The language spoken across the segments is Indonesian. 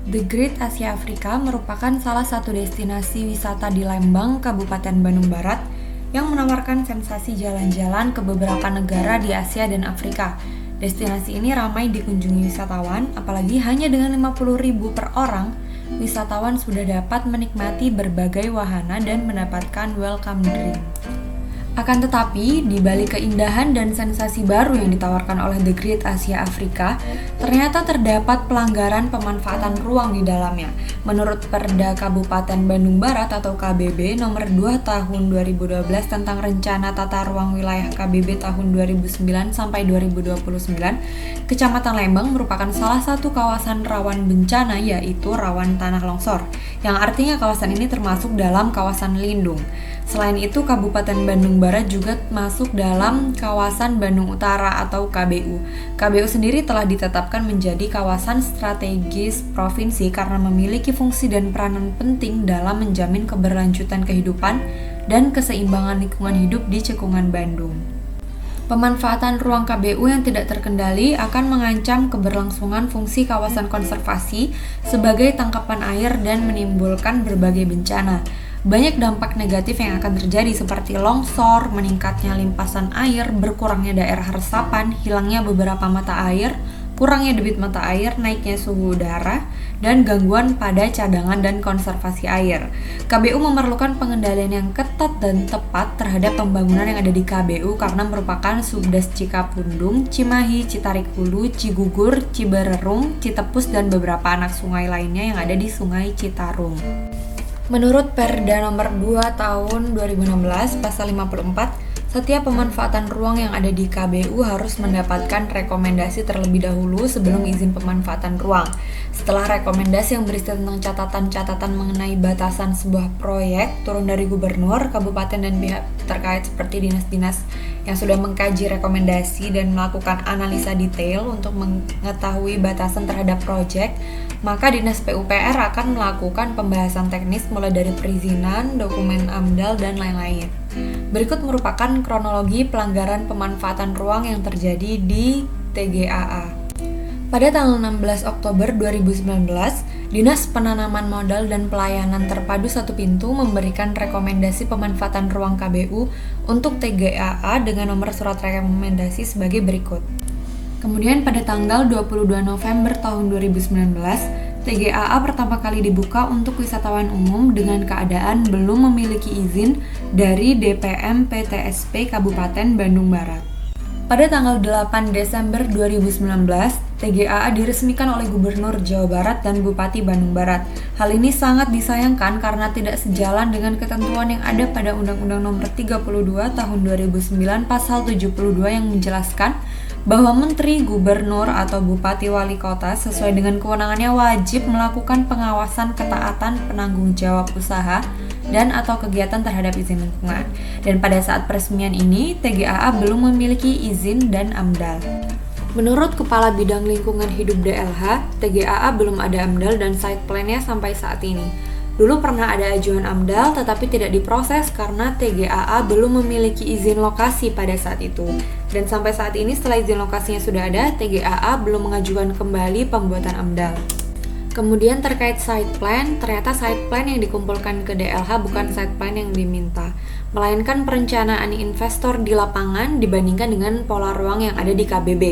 The Great Asia Afrika merupakan salah satu destinasi wisata di Lembang, Kabupaten Bandung Barat yang menawarkan sensasi jalan-jalan ke beberapa negara di Asia dan Afrika. Destinasi ini ramai dikunjungi wisatawan, apalagi hanya dengan 50.000 per orang, wisatawan sudah dapat menikmati berbagai wahana dan mendapatkan welcome drink. Akan tetapi, di balik keindahan dan sensasi baru yang ditawarkan oleh The Great Asia Afrika, ternyata terdapat pelanggaran pemanfaatan ruang di dalamnya. Menurut Perda Kabupaten Bandung Barat atau KBB nomor 2 tahun 2012 tentang Rencana Tata Ruang Wilayah KBB tahun 2009 sampai 2029, Kecamatan Lembang merupakan salah satu kawasan rawan bencana, yaitu rawan tanah longsor, yang artinya kawasan ini termasuk dalam kawasan lindung. Selain itu, Kabupaten Bandung Barat juga masuk dalam kawasan Bandung Utara atau KBU. KBU sendiri telah ditetapkan menjadi kawasan strategis provinsi karena memiliki fungsi dan peranan penting dalam menjamin keberlanjutan kehidupan dan keseimbangan lingkungan hidup di Cekungan Bandung. Pemanfaatan ruang KBU yang tidak terkendali akan mengancam keberlangsungan fungsi kawasan konservasi sebagai tangkapan air dan menimbulkan berbagai bencana. Banyak dampak negatif yang akan terjadi seperti longsor, meningkatnya limpasan air, berkurangnya daerah resapan, hilangnya beberapa mata air, kurangnya debit mata air, naiknya suhu udara, dan gangguan pada cadangan dan konservasi air. KBU memerlukan pengendalian yang ketat dan tepat terhadap pembangunan yang ada di KBU karena merupakan Subdas Cikapundung, Cimahi, Citarik Hulu, Cigugur, Cibererung, Citepus, dan beberapa anak sungai lainnya yang ada di Sungai Citarum. Menurut Perda nomor 2 tahun 2016 pasal 54, setiap pemanfaatan ruang yang ada di KBU harus mendapatkan rekomendasi terlebih dahulu sebelum izin pemanfaatan ruang. Setelah rekomendasi yang berisi tentang catatan-catatan mengenai batasan sebuah proyek turun dari gubernur, kabupaten, dan pihak terkait seperti dinas-dinas yang sudah mengkaji rekomendasi dan melakukan analisa detail untuk mengetahui batasan terhadap proyek, maka Dinas PUPR akan melakukan pembahasan teknis mulai dari perizinan, dokumen AMDAL, dan lain-lain. Berikut merupakan kronologi pelanggaran pemanfaatan ruang yang terjadi di TGAA. Pada tanggal 16 Oktober 2019, Dinas Penanaman Modal dan Pelayanan Terpadu Satu Pintu memberikan rekomendasi pemanfaatan ruang KBU untuk TGAA dengan nomor surat rekomendasi sebagai berikut. Kemudian pada tanggal 22 November tahun 2019, TGAA pertama kali dibuka untuk wisatawan umum dengan keadaan belum memiliki izin dari DPM PTSP Kabupaten Bandung Barat. Pada tanggal 8 Desember 2019, TGAA diresmikan oleh Gubernur Jawa Barat dan Bupati Bandung Barat. Hal ini sangat disayangkan karena tidak sejalan dengan ketentuan yang ada pada Undang-Undang Nomor 32 Tahun 2009 Pasal 72 yang menjelaskan bahwa Menteri, Gubernur, atau Bupati Wali Kota sesuai dengan kewenangannya wajib melakukan pengawasan ketaatan penanggung jawab usaha dan atau kegiatan terhadap izin lingkungan. Dan pada saat peresmian ini, TGAA belum memiliki izin dan AMDAL. Menurut Kepala Bidang Lingkungan Hidup DLH, TGAA belum ada AMDAL dan site plan-nya sampai saat ini. Dulu pernah ada ajuan AMDAL tetapi tidak diproses karena TGAA belum memiliki izin lokasi pada saat itu. Dan sampai saat ini setelah izin lokasinya sudah ada, TGAA belum mengajukan kembali pembuatan AMDAL. Kemudian terkait site plan, ternyata site plan yang dikumpulkan ke DLH bukan site plan yang diminta, melainkan perencanaan investor di lapangan dibandingkan dengan pola ruang yang ada di KBB.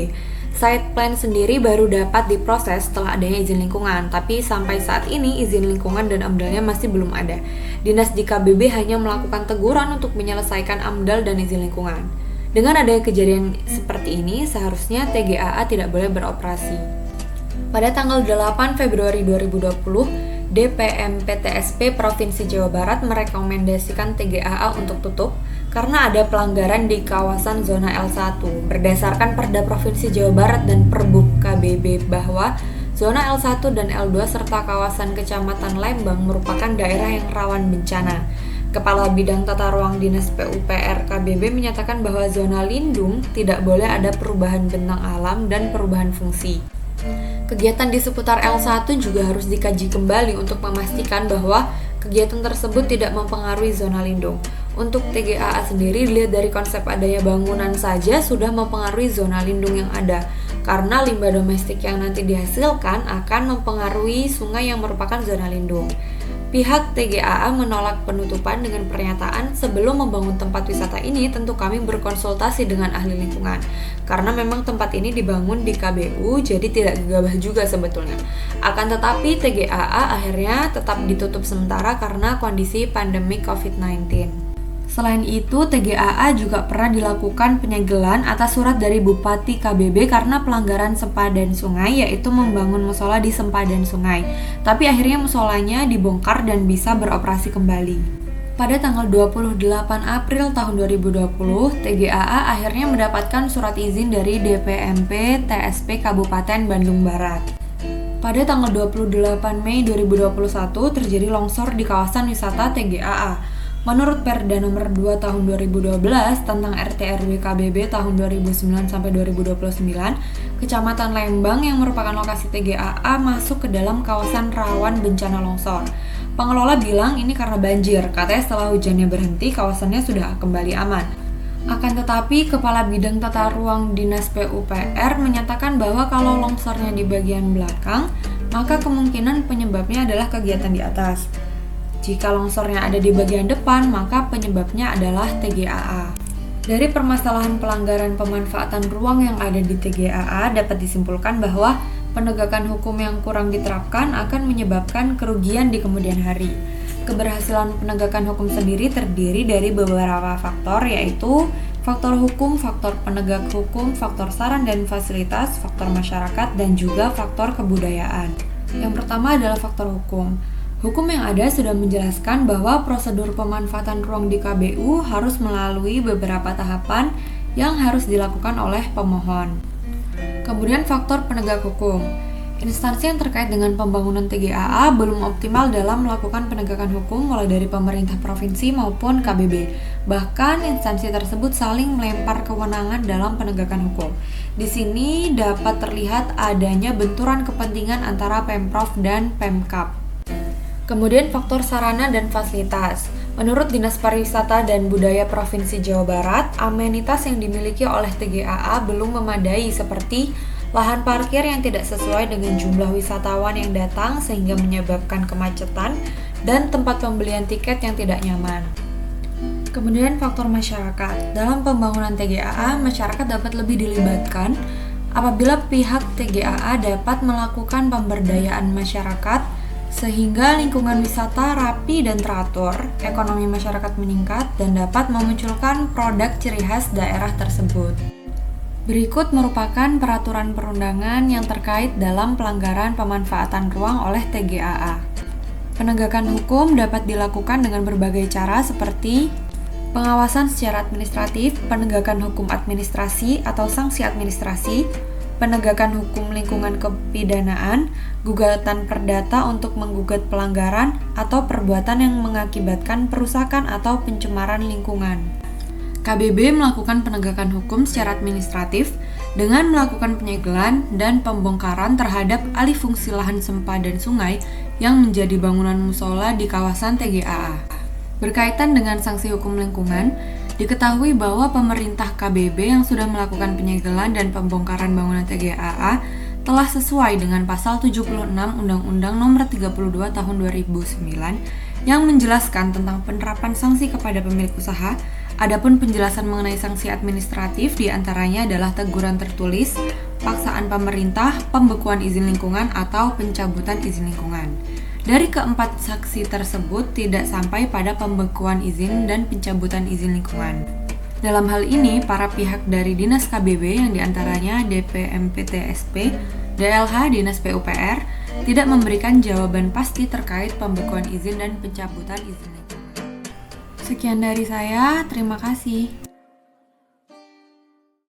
Site plan sendiri baru dapat diproses setelah adanya izin lingkungan, tapi sampai saat ini izin lingkungan dan AMDAL-nya masih belum ada. Dinas di KBB hanya melakukan teguran untuk menyelesaikan AMDAL dan izin lingkungan. Dengan adanya kejadian seperti ini, seharusnya TGAA tidak boleh beroperasi. Pada tanggal 8 Februari 2020, DPM PTSP Provinsi Jawa Barat merekomendasikan TGAA untuk tutup karena ada pelanggaran di kawasan zona L1 berdasarkan Perda Provinsi Jawa Barat dan Perbub KBB bahwa zona L1 dan L2 serta kawasan Kecamatan Lembang merupakan daerah yang rawan bencana. Kepala Bidang Tata Ruang Dinas PUPR KBB menyatakan bahwa zona lindung tidak boleh ada perubahan bentang alam dan perubahan fungsi. Kegiatan di seputar L1 juga harus dikaji kembali untuk memastikan bahwa kegiatan tersebut tidak mempengaruhi zona lindung. Untuk TGAA sendiri, dilihat dari konsep adanya bangunan saja sudah mempengaruhi zona lindung yang ada. karena limbah domestik yang nanti dihasilkan akan mempengaruhi sungai yang merupakan zona lindung. Pihak TGAA menolak penutupan dengan pernyataan, sebelum membangun tempat wisata ini tentu kami berkonsultasi dengan ahli lingkungan. Karena memang tempat ini dibangun di KBU, jadi tidak gegabah juga sebetulnya. Akan tetapi TGAA akhirnya tetap ditutup sementara karena kondisi pandemi COVID-19. Selain itu, TGAA juga pernah dilakukan penyegelan atas surat dari Bupati KBB karena pelanggaran sempadan sungai, yaitu membangun musola di sempadan sungai. Tapi akhirnya musolanya dibongkar dan bisa beroperasi kembali. Pada tanggal 28 April tahun 2020, TGAA akhirnya mendapatkan surat izin dari DPMP TSP Kabupaten Bandung Barat. Pada tanggal 28 Mei 2021 terjadi longsor di kawasan wisata TGAA. Menurut Perda nomor 2 tahun 2012 tentang RT/RW KBB tahun 2009 sampai 2029, Kecamatan Lembang yang merupakan lokasi TGAA masuk ke dalam kawasan rawan bencana longsor. Pengelola bilang ini karena banjir, katanya setelah hujannya berhenti kawasannya sudah kembali aman. Akan tetapi, Kepala Bidang Tata Ruang Dinas PUPR menyatakan bahwa kalau longsornya di bagian belakang, maka kemungkinan penyebabnya adalah kegiatan di atas. Jika longsornya ada di bagian depan, maka penyebabnya adalah TGAA. Dari permasalahan pelanggaran pemanfaatan ruang yang ada di TGAA dapat disimpulkan bahwa penegakan hukum yang kurang diterapkan akan menyebabkan kerugian di kemudian hari. Keberhasilan penegakan hukum sendiri terdiri dari beberapa faktor, yaitu faktor hukum, faktor penegak hukum, faktor saran dan fasilitas, faktor masyarakat, dan juga faktor kebudayaan. Yang pertama adalah faktor hukum. Hukum yang ada sudah menjelaskan bahwa prosedur pemanfaatan ruang di KBU harus melalui beberapa tahapan yang harus dilakukan oleh pemohon. Kemudian faktor penegak hukum. Instansi yang terkait dengan pembangunan TGAA belum optimal dalam melakukan penegakan hukum mulai dari pemerintah provinsi maupun KBB. Bahkan instansi tersebut saling melempar kewenangan dalam penegakan hukum. Di sini dapat terlihat adanya benturan kepentingan antara Pemprov dan Pemkab. Kemudian faktor sarana dan fasilitas. Menurut Dinas Pariwisata dan Budaya Provinsi Jawa Barat, amenitas yang dimiliki oleh TGAA belum memadai seperti lahan parkir yang tidak sesuai dengan jumlah wisatawan yang datang sehingga menyebabkan kemacetan dan tempat pembelian tiket yang tidak nyaman. Kemudian faktor masyarakat. Dalam pembangunan TGAA, masyarakat dapat lebih dilibatkan apabila pihak TGAA dapat melakukan pemberdayaan masyarakat sehingga lingkungan wisata rapi dan teratur, ekonomi masyarakat meningkat, dan dapat memunculkan produk ciri khas daerah tersebut. Berikut merupakan peraturan perundangan yang terkait dalam pelanggaran pemanfaatan ruang oleh TGAA. Penegakan hukum dapat dilakukan dengan berbagai cara seperti pengawasan secara administratif, penegakan hukum administrasi atau sanksi administrasi, penegakan hukum lingkungan kepidanaan, gugatan perdata untuk menggugat pelanggaran atau perbuatan yang mengakibatkan perusakan atau pencemaran lingkungan. KBB melakukan penegakan hukum secara administratif dengan melakukan penyegelan dan pembongkaran terhadap alih fungsi lahan sempadan sungai yang menjadi bangunan musola di kawasan TGAA. Berkaitan dengan sanksi hukum lingkungan, diketahui bahwa pemerintah KBB yang sudah melakukan penyegelan dan pembongkaran bangunan TGAA telah sesuai dengan pasal 76 Undang-Undang Nomor 32 Tahun 2009 yang menjelaskan tentang penerapan sanksi kepada pemilik usaha. Adapun penjelasan mengenai sanksi administratif diantaranya adalah teguran tertulis, paksaan pemerintah, pembekuan izin lingkungan atau pencabutan izin lingkungan. Dari keempat sanksi tersebut tidak sampai pada pembekuan izin dan pencabutan izin lingkungan. Dalam hal ini, para pihak dari Dinas KBB yang diantaranya DPMP-TSP, DLH, Dinas PUPR, tidak memberikan jawaban pasti terkait pembekuan izin dan pencabutan izin lingkungan. Sekian dari saya, terima kasih.